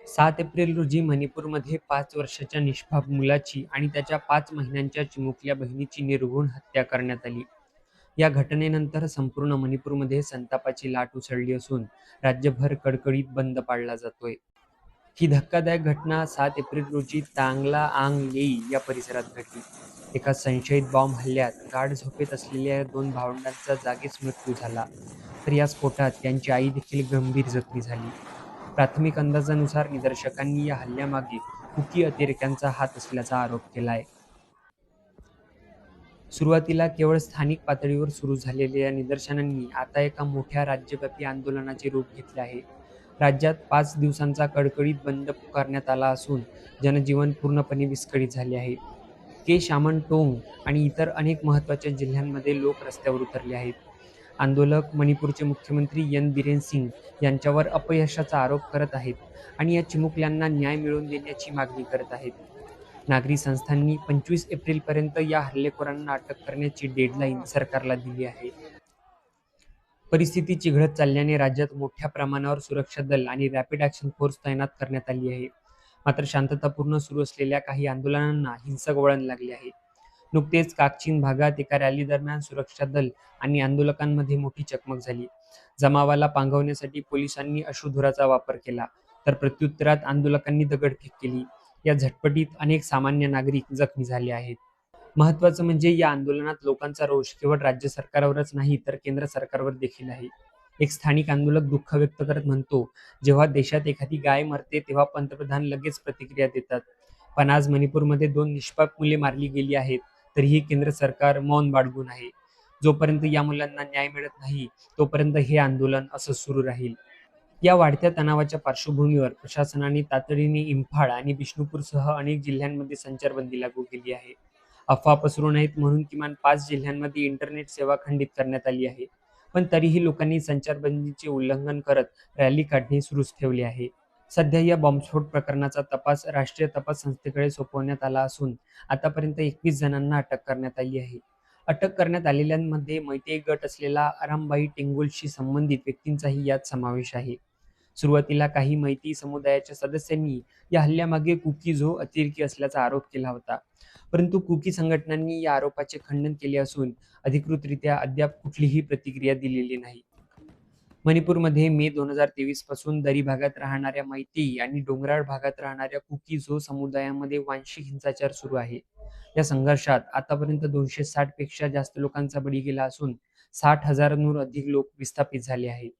7 April रोजी मणिपूरमध्ये 5 वर्षाच्या निष्पाप मुलाची आणि त्याच्या 5 महिन्यांच्या चिमुकल्या बहिणीची निर्घृण हत्या करण्यात आली. या घटनेनंतर संपूर्ण मणिपूरमध्ये संतापाची लाट उसळली असून राज्यभर कडकडीत बंद पाळला जातोय. ही धक्कादायक घटना 7 एप्रिल रोजी तांगला आंग लेई या परिसरात घडली. एका संशयित बॉम्ब हल्ल्यात गाढ झोपेत असलेल्या 2 भावंडांचा जागीच मृत्यू झाला, तर या स्फोटात त्यांची आई देखील गंभीर जखमी झाली. प्राथमिक अंदाजानुसार निदर्शकांनी या हल्ल्यामागे कुकी अतिरेक्यांचा हात असल्याचा आरोप केलाय. सुरुवातीला केवळ स्थानिक पातळीवर सुरू झालेल्या या निदर्शनांनी आता एका मोठ्या राज्यव्यापी आंदोलनाचे रूप घेतले आहे. राज्यात 5 दिवसांचा कडकडीत बंद पुकारण्यात आला असून जनजीवन पूर्णपणे विस्कळीत झाले आहे. के शामनटोंग आणि इतर अनेक महत्त्वाच्या जिल्ह्यांमध्ये लोक रस्त्यावर उतरले आहेत. आंदोलक मणिपूरचे मुख्यमंत्री एन बिरेन सिंग यांच्यावर अपयशाचा आरोप करत आहेत आणि या चिमुकल्यांना न्याय मिळवून देण्याची मागणी करत आहेत. नागरी संस्थांनी 25 एप्रिलपर्यंत या हल्लेखोरांना अटक करण्याची डेडलाईन सरकारला दिली आहे. परिस्थिती चिघळत चालल्याने राज्यात मोठ्या प्रमाणावर सुरक्षा दल आणि रॅपिड ॲक्शन फोर्स तैनात करण्यात आली आहे. मात्र शांततापूर्ण सुरू असलेल्या काही आंदोलनांना हिंसक वळण लागले आहे. नुकतेच काकचिन भागात एका रॅली दरम्यान सुरक्षा दल आणि आंदोलकांमध्ये मोठी चकमक झाली. जमावाला पांगवण्यासाठी पोलिसांनी अश्रूधुराचा वापर केला, तर प्रत्युत्तरात आंदोलकांनी दगडफेक केली. या झटपटीत अनेक सामान्य नागरिक जखमी झाले आहेत. महत्त्वाचं म्हणजे या आंदोलनात लोकांचा रोष केवळ राज्य सरकारवरच नाही, तर केंद्र सरकारवर देखील आहे. एक स्थानिक आंदोलक दुःख व्यक्त करत म्हणतो, जेव्हा देशात एखादी गाय मरते तेव्हा पंतप्रधान लगेच प्रतिक्रिया देतात, पण आज मणिपूरमध्ये 2 निष्पाप मुले मारली गेली आहेत, तरीही केंद्र सरकार मौन बाळगून आहे. जोपर्यंत या मुलांना न्याय मिळत नाही, तोपर्यंत हे आंदोलन असंच सुरू राहील. या वाढत्या तणावाच्या पार्श्वभूमीवर प्रशासनाने तातडीने इम्फाळ आणि बिष्णुपूरसह अनेक जिल्ह्यांमध्ये संचारबंदी लागू केली आहे. अफवा पसरू नयेत म्हणून किमान 5 जिल्ह्यांमध्ये इंटरनेट सेवा खंडित करण्यात आली आहे. पण तरीही लोकांनी संचारबंदीचे उल्लंघन करत रॅली काढणे सुरूच ठेवले आहे. सध्या या बॉम्बस्फोट प्रकरणाचा तपास राष्ट्रीय तपास संस्थेकडे सोपवण्यात आला असून आतापर्यंत 21 जणांना अटक करण्यात आली आहे. अटक करण्यात आलेल्यांमध्ये मैतेई गट असलेला अरामबाई टेंगुलशी संबंधित व्यक्तींचाही यात समावेश आहे. सुरुवातीला काही मैतेई समुदायाच्या सदस्यांनी या हल्ल्यामागे कुकी-जो अतिरेकी असल्याचा आरोप केला होता, परंतु कुकी संघटनांनी या आरोपाचे खंडन केले असून अधिकृतरित्या अद्याप कुठलीही प्रतिक्रिया दिलेली नाही. मणिपूरमध्ये मे 2023 पासून दरी भागात राहणाऱ्या मैतेई आणि डोंगराळ भागात राहणाऱ्या कुकी-जो समुदायामध्ये वांशिक हिंसाचार सुरू आहे. या संघर्षात आतापर्यंत 260 पेक्षा जास्त लोकांचा बळी गेला असून 60,000हून अधिक लोक विस्थापित झाले आहेत.